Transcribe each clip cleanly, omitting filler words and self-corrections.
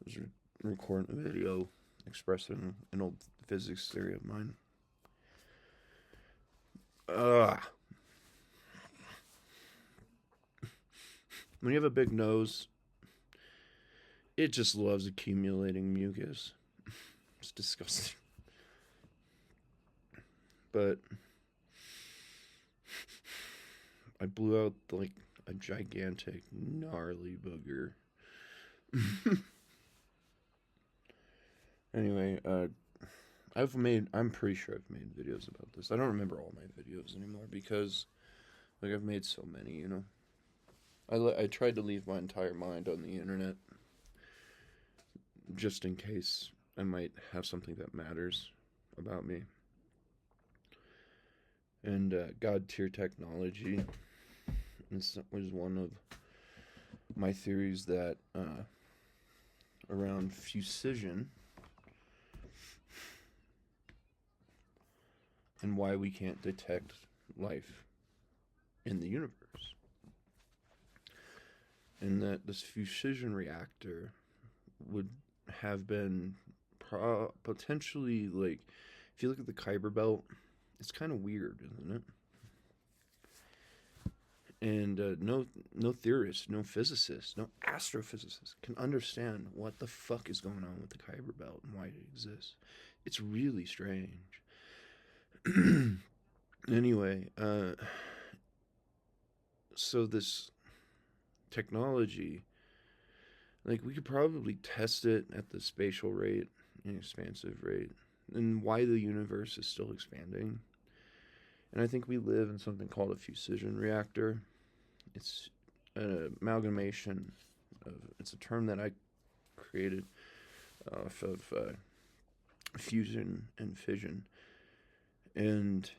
was recording a video expressing an old physics theory of mine. Ugh. When you have a big nose, it just loves accumulating mucus. It's disgusting. But I blew out like a gigantic, gnarly booger. Anyway, I'm pretty sure I've made videos about this. I don't remember all my videos anymore because, like, I've made so many, you know. I tried to leave my entire mind on the internet just in case I might have something that matters about me. And God tier technology was one of my theories that around fusion and why we can't detect life in the universe. And that this fusion reactor would have been potentially, like, if you look at the Kuiper Belt, it's kind of weird, isn't it? And no theorist, no physicist, no astrophysicist can understand what the fuck is going on with the Kuiper Belt and why it exists. It's really strange. Anyway, so this technology, like, we could probably test it at the spatial rate and expansive rate, and why the universe is still expanding. And I think we live in something called a fusion reactor. It's an amalgamation of, it's a term that I created off of fusion and fission. And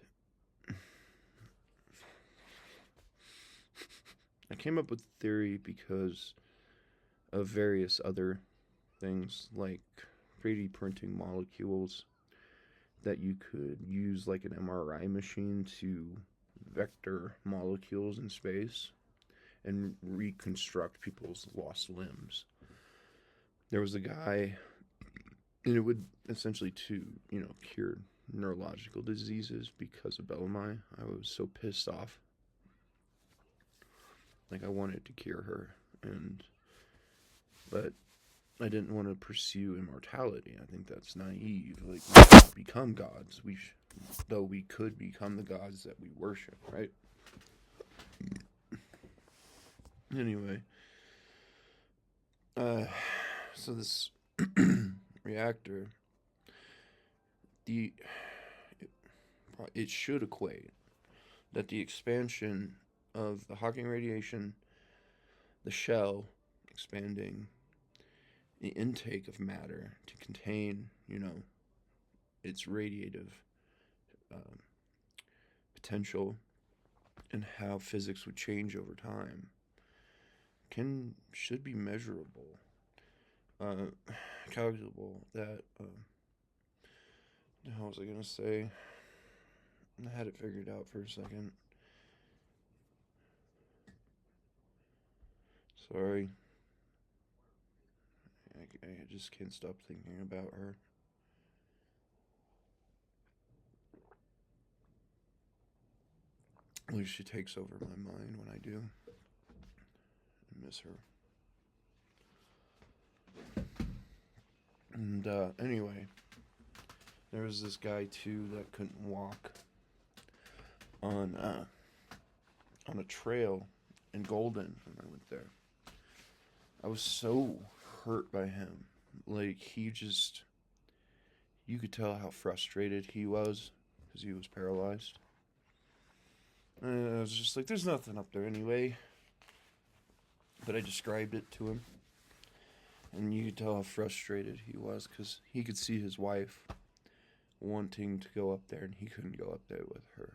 I came up with the theory because of various other things, like 3D printing molecules that you could use like an MRI machine to vector molecules in space and reconstruct people's lost limbs. There was a guy, and it would essentially cure neurological diseases because of Bellamy. I was so pissed off. Like, I wanted to cure her, but I didn't want to pursue immortality. I think that's naive. Like, we can't become gods. Though we could become the gods that we worship, right? Anyway, so this reactor, the it should equate that the expansion of the Hawking radiation, the shell expanding, the intake of matter to contain, its radiative um, potential, and how physics would change over time should be measurable, calculable. That how was I gonna say? I had it figured out for a second. Sorry, I just can't stop thinking about her. At least she takes over my mind when I do. I miss her. And anyway, there was this guy too that couldn't walk on a trail in Golden when I went there. I was so hurt by him. Like, you could tell how frustrated he was because he was paralyzed. And I was just like, there's nothing up there anyway. But I described it to him. And you could tell how frustrated he was because he could see his wife wanting to go up there and he couldn't go up there with her.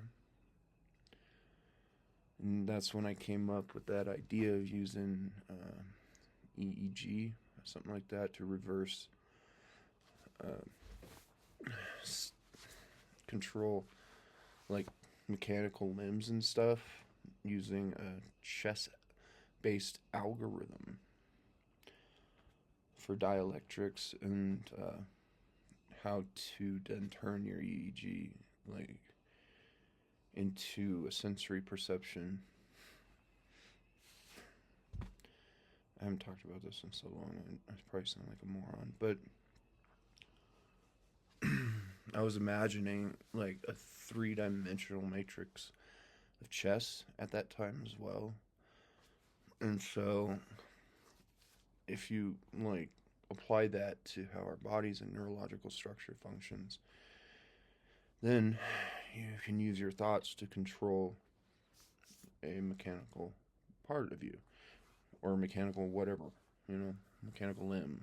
And that's when I came up with that idea of using EEG, something like that, to reverse control, like, mechanical limbs and stuff, using a chess-based algorithm for dielectrics and how to then turn your EEG like into a sensory perception. I haven't talked about this in so long. I probably sound like a moron, but I was imagining like a three-dimensional matrix of chess at that time as well. And so if you like apply that to how our bodies and neurological structure functions, then you can use your thoughts to control a mechanical part of you, or a mechanical whatever, mechanical limb,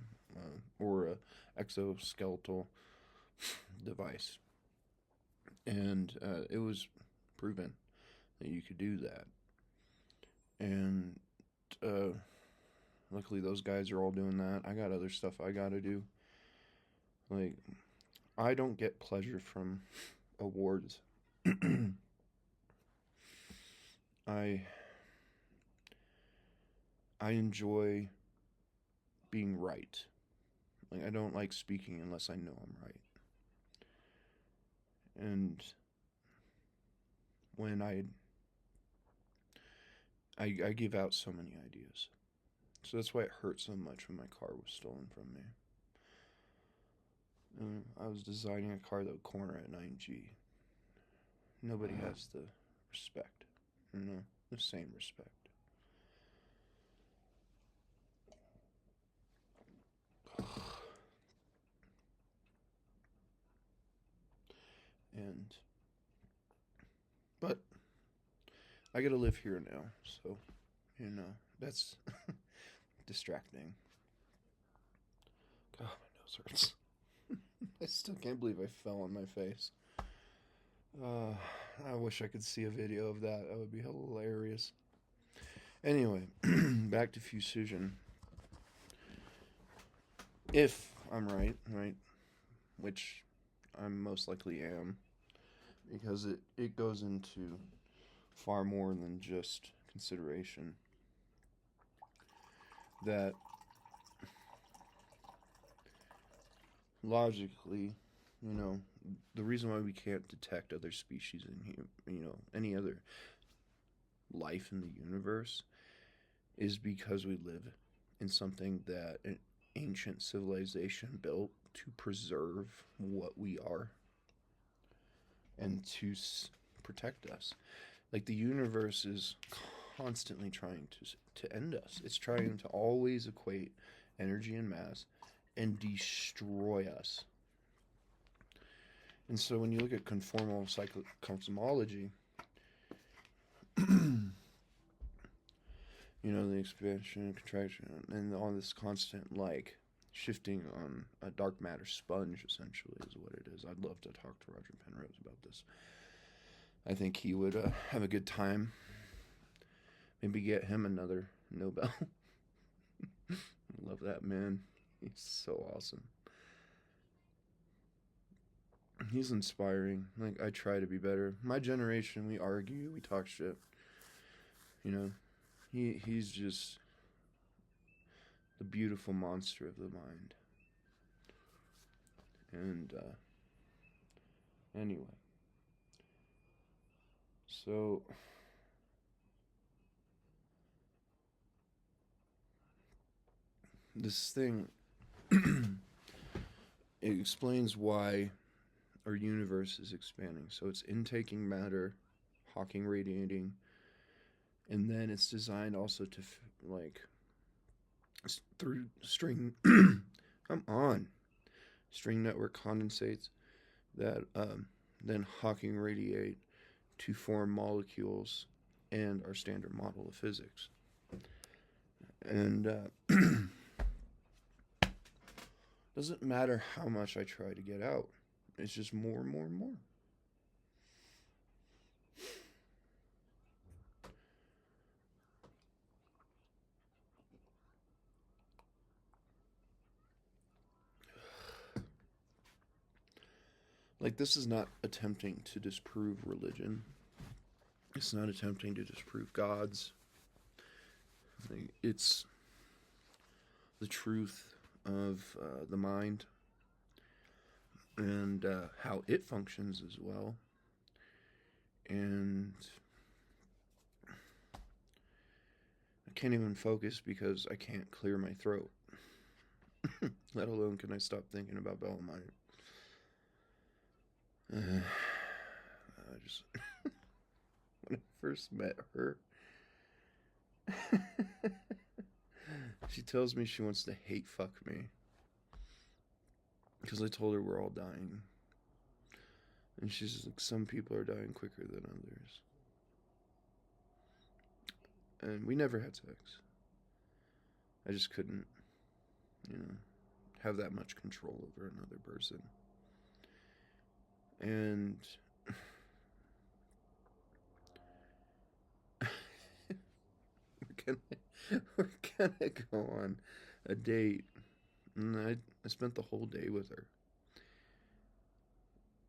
or a exoskeletal device. And it was proven that you could do that. And luckily those guys are all doing that. I got other stuff I gotta do. Like, I don't get pleasure from awards. I enjoy being right. Like, I don't like speaking unless I know I'm right. And when I give out so many ideas. So that's why it hurt so much when my car was stolen from me. And I was designing a car that would corner at 9G. Nobody has the respect, the same respect. But I gotta live here now, so, that's distracting. God, my nose hurts. I still can't believe I fell on my face. I wish I could see a video of that. That would be hilarious. Anyway, back to fusion. If I'm right, which I most likely am, because it goes into far more than just consideration. That logically, the reason why we can't detect other species in any other life in the universe is because we live in something that an ancient civilization built to preserve what we are and to protect us. Like, the universe is constantly trying to end us. It's trying to always equate energy and mass and destroy us. And so when you look at conformal cosmology, the expansion and contraction and all this constant shifting on a dark matter sponge, essentially, is what it is. I'd love to talk to Roger Penrose about this. I think he would have a good time. Maybe get him another Nobel. Love that man. He's so awesome. He's inspiring. Like, I try to be better. My generation, we argue, we talk shit. He's just the beautiful monster of the mind. And anyway, so this thing it explains why our universe is expanding. So it's intaking matter, Hawking radiating, and then it's designed also to through string come on string network condensates that then Hawking radiate to form molecules and our standard model of physics. And doesn't matter how much I try to get out. It's just more and more and more. Like, this is not attempting to disprove religion. It's not attempting to disprove gods. It's the truth of the mind and how it functions as well. And I can't even focus because I can't clear my throat. Let alone can I stop thinking about Bellamite. I just when I first met her, she tells me she wants to hate fuck me because I told her we're all dying, and she's just like, some people are dying quicker than others, and we never had sex. I just couldn't, have that much control over another person. And we're gonna go on a date, and I spent the whole day with her,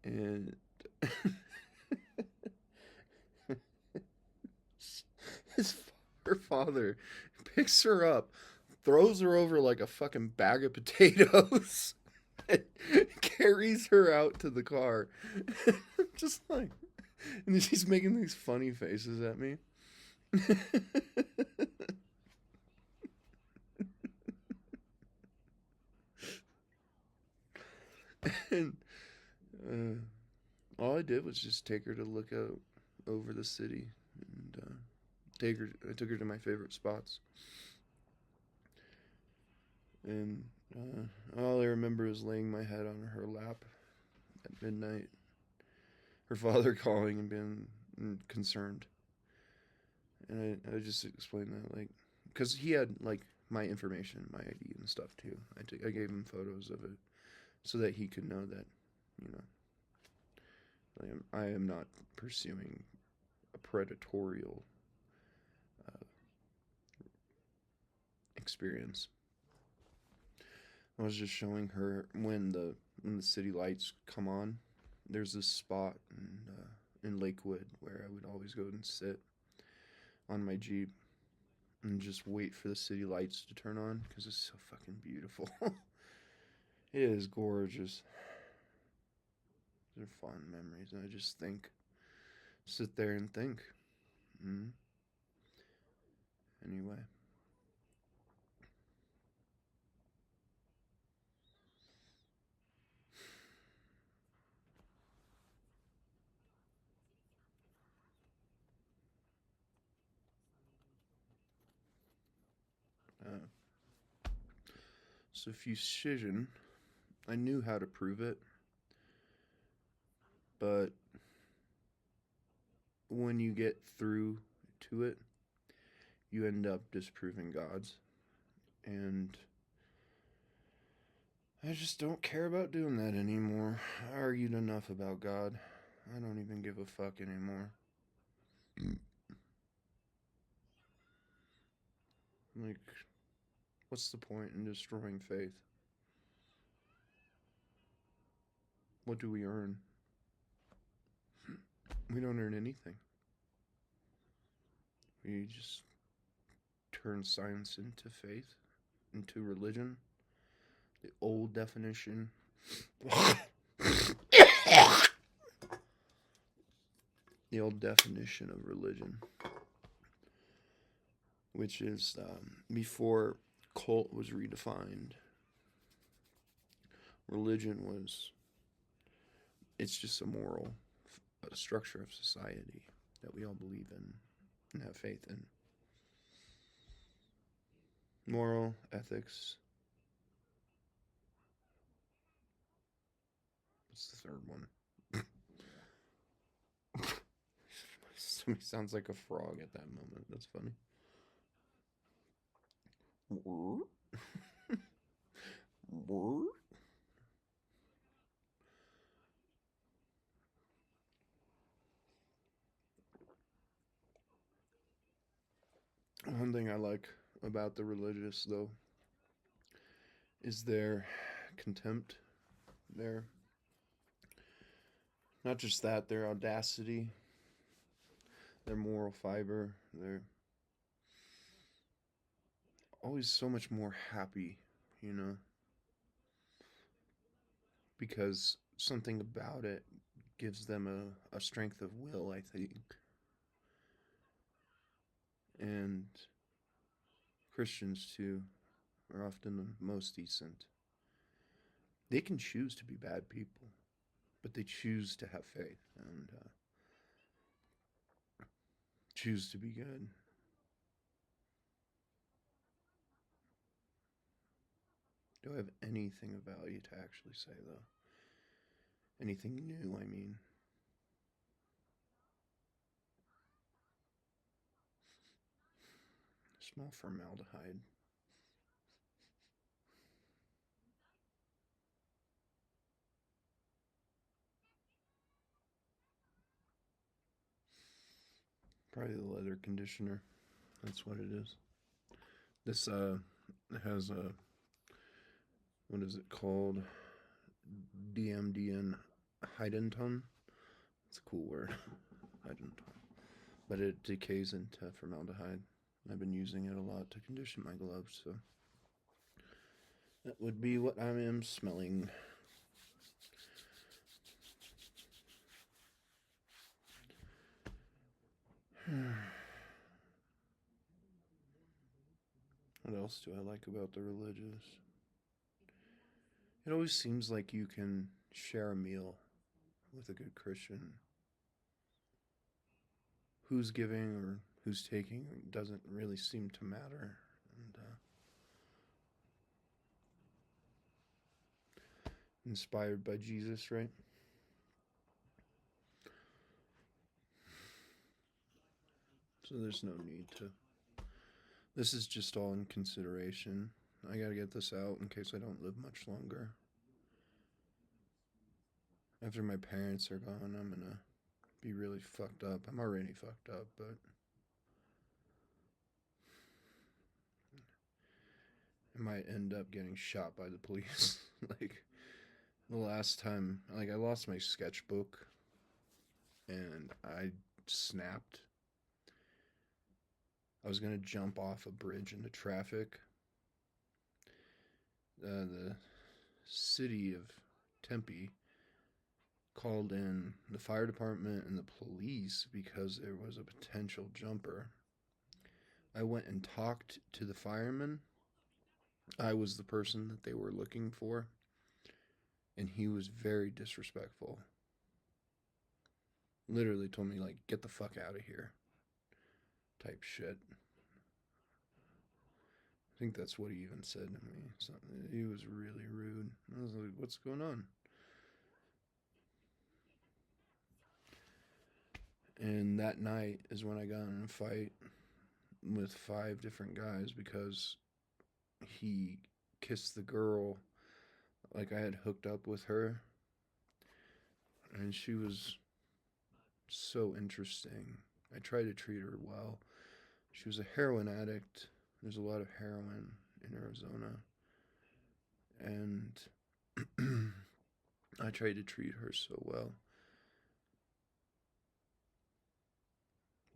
and her father picks her up, throws her over like a fucking bag of potatoes, and carries her out to the car. Just like, and then she's making these funny faces at me. And all I did was just take her to look out over the city, and I took her to my favorite spots. And all I remember is laying my head on her lap at midnight, her father calling and being concerned. And I just explained that, like, because he had, like, my information, my ID and stuff, too. I gave him photos of it so that he could know that, I am not pursuing a predatorial experience. I was just showing her when the city lights come on. There's this spot in Lakewood where I would always go and sit on my Jeep and just wait for the city lights to turn on because it's so fucking beautiful. It is gorgeous. They're fond memories, and I just sit there and think. Anyway. So fusion, I knew how to prove it, but when you get through to it, you end up disproving God's. And I just don't care about doing that anymore. I argued enough about God. I don't even give a fuck anymore. Like, what's the point in destroying faith? What do we earn? We don't earn anything. We just turn science into faith, into religion. The old definition. The old definition of religion, which is before cult was redefined. Religion it's just a moral structure of society that we all believe in and have faith in. Moral, ethics. What's the third one? Somebody sounds like a frog at that moment. That's funny. One thing I like about the religious, though, is their contempt, their, not just that, their audacity, their moral fiber. They're always so much more happy, because something about it gives them a strength of will, I think. And Christians, too, are often the most decent. They can choose to be bad people, but they choose to have faith and choose to be good. Do I have anything of value to actually say, though? Anything new, I mean. Smell formaldehyde. Probably the leather conditioner. That's what it is. This has a, what is it called? DMDN Hydanton. It's a cool word. Hydanton. But it decays into formaldehyde. I've been using it a lot to condition my gloves, so that would be what I am smelling. What else do I like about the religious? It always seems like you can share a meal with a good Christian. Who's giving or who's taking doesn't really seem to matter. And inspired by Jesus, right? So there's no need to. This is just all in consideration. I gotta get this out in case I don't live much longer. After my parents are gone, I'm gonna be really fucked up. I'm already fucked up, but I might end up getting shot by the police. Like, the last time, like, I lost my sketchbook and I snapped. I was gonna jump off a bridge into traffic. The city of Tempe called in the fire department and the police because there was a potential jumper. I went and talked to the fireman. I was the person that they were looking for, and he was very disrespectful. Literally told me, like, get the fuck out of here type shit. I think that's what he even said to me. So he was really rude. I was like, what's going on? And that night is when I got in a fight with 5 different guys because he kissed the girl like I had hooked up with her. And she was so interesting. I tried to treat her well. She was a heroin addict. There's a lot of heroin in Arizona. And I tried to treat her so well.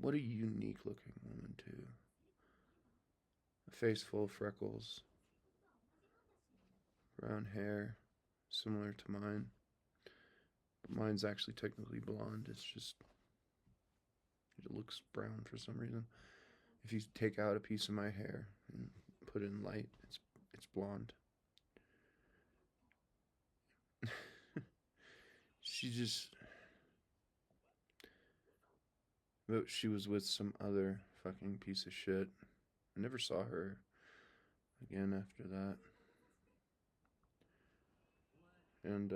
What a unique looking woman, too. A face full of freckles, brown hair, similar to mine. But mine's actually technically blonde. It's just, it looks brown for some reason. If you take out a piece of my hair and put it in light, it's blonde. She just, but she was with some other fucking piece of shit. I never saw her again after that. And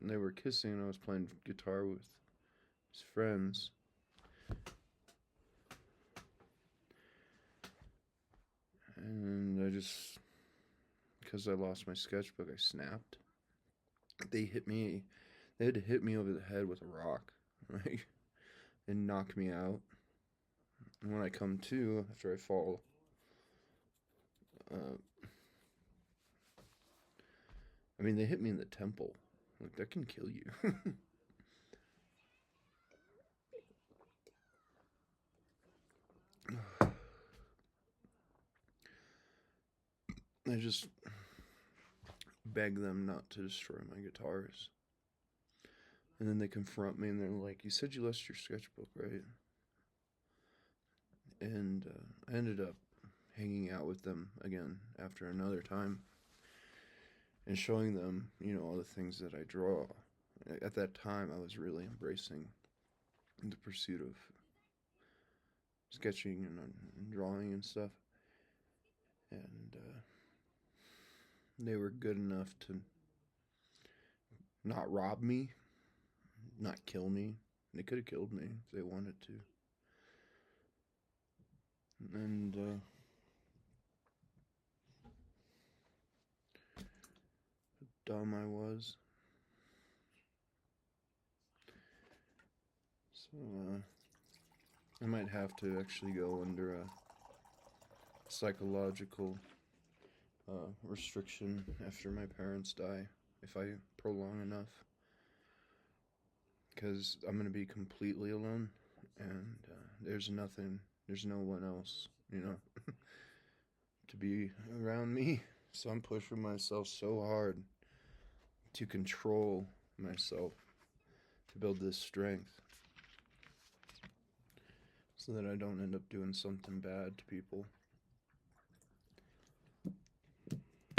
they were kissing, and I was playing guitar with his friends. And I just, because I lost my sketchbook, I snapped. They had to hit me over the head with a rock, right? And knock me out. And when I come to, after I fall, I mean, they hit me in the temple. Like, that can kill you. I just beg them not to destroy my guitars. And then they confront me and they're like, "You said you lost your sketchbook, right?" And I ended up hanging out with them again after another time and showing them, all the things that I draw. At that time, I was really embracing the pursuit of sketching and drawing and stuff. And they were good enough to not rob me, not kill me. They could have killed me if they wanted to. And dumb I was. So I might have to actually go under a psychological restriction after my parents die if I prolong enough, because I'm going to be completely alone and there's no one else, to be around me. So I'm pushing myself so hard to control myself, to build this strength so that I don't end up doing something bad to people.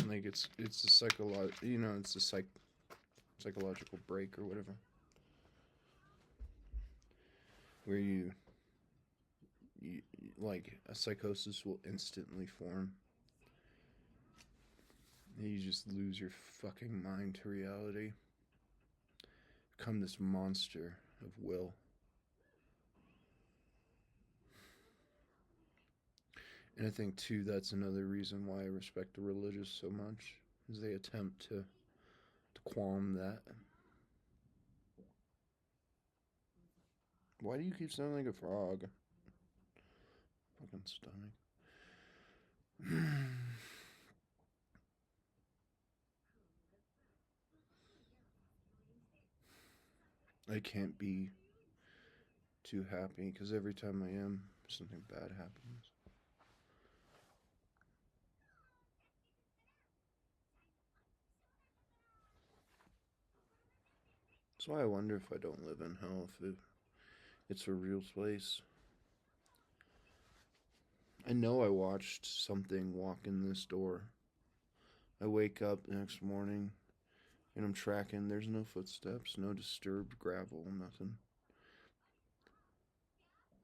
Like it's a it's a psychological break or whatever, where you like a psychosis will instantly form. You just lose your fucking mind to reality. Become this monster of will. And I think too that's another reason why I respect the religious so much, is they attempt to qualm that. Why do you keep sounding like a frog? Fucking stomach. I can't be too happy because every time I am, something bad happens. That's why I wonder if I don't live in hell, if it's a real place. I know I watched something walk in this door. I wake up the next morning and I'm tracking. There's no footsteps, no disturbed gravel, nothing.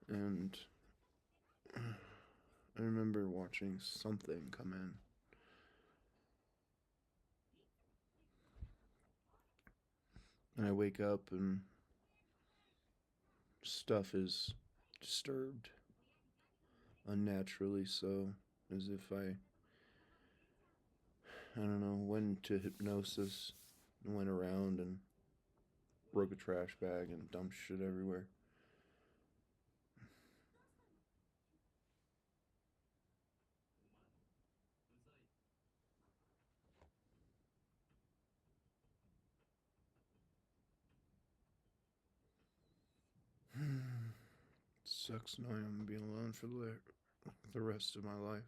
And I remember watching something come in. And I wake up and stuff is disturbed, unnaturally so, as if I don't know, went into hypnosis and went around and broke a trash bag and dumped shit everywhere. Sucks knowing I'm gonna be alone for the rest of my life.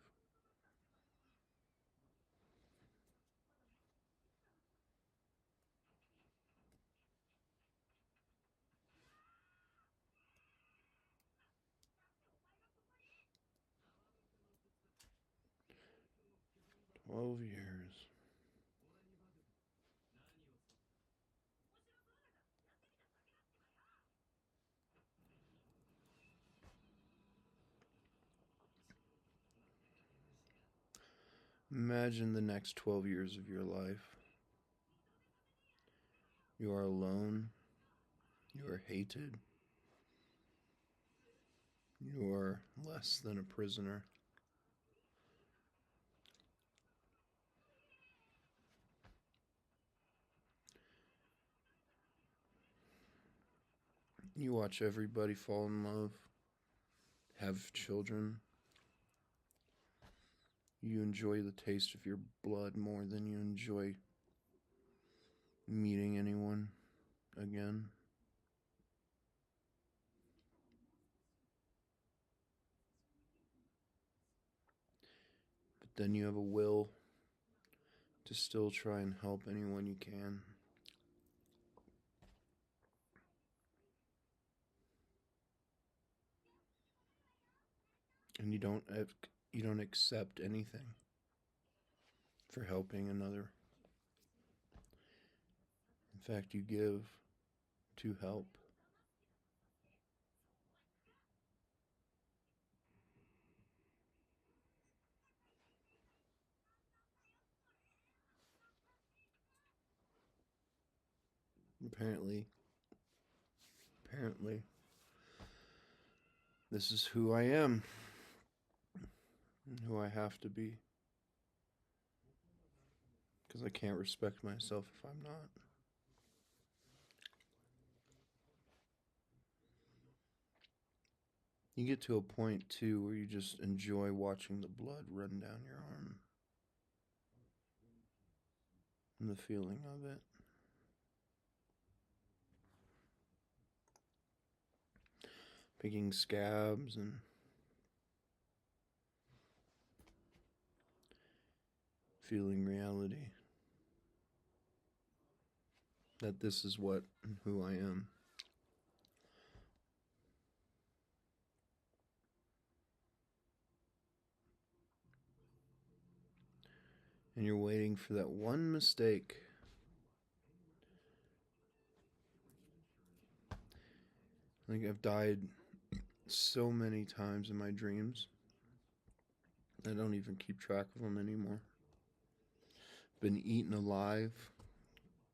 $12 years. Imagine the next 12 years of your life. You are alone. You are hated. You are less than a prisoner. You watch everybody fall in love, have children. You enjoy the taste of your blood more than you enjoy meeting anyone again. But then you have a will to to still try and help anyone you can. And you don't accept anything for helping another. In fact, you give to help. Apparently, this is who I am, and who I have to be. Because I can't respect myself if I'm not. You get to a point, too, where you just enjoy watching the blood run down your arm. And the feeling of it. Picking scabs and feeling reality. That this is what and who I am. And you're waiting for that one mistake. I think I've died so many times in my dreams. I don't even keep track of them anymore. Been eaten alive,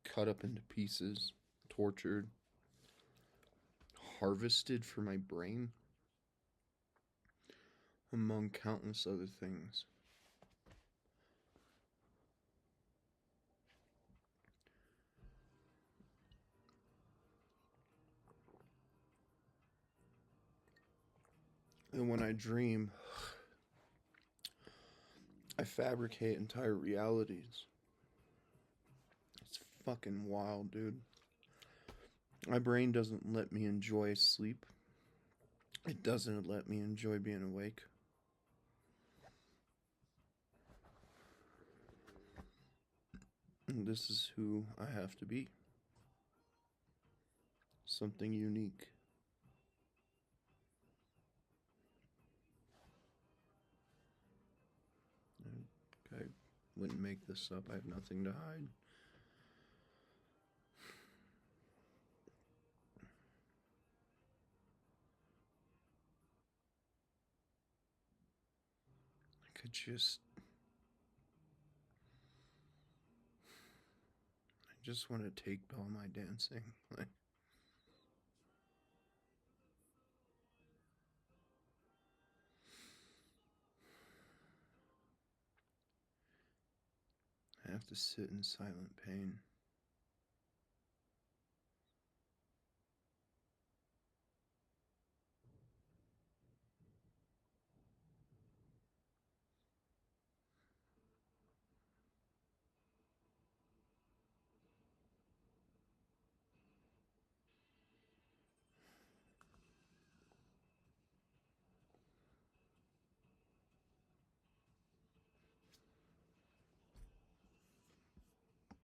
cut up into pieces, tortured, harvested for my brain, among countless other things. And when I dream, I fabricate entire realities. It's fucking wild, dude. My brain doesn't let me enjoy sleep. It doesn't let me enjoy being awake. And this is who I have to be. Something unique. I wouldn't make this up. I have nothing to hide. I just want to take all my dancing. Like, I have to sit in silent pain.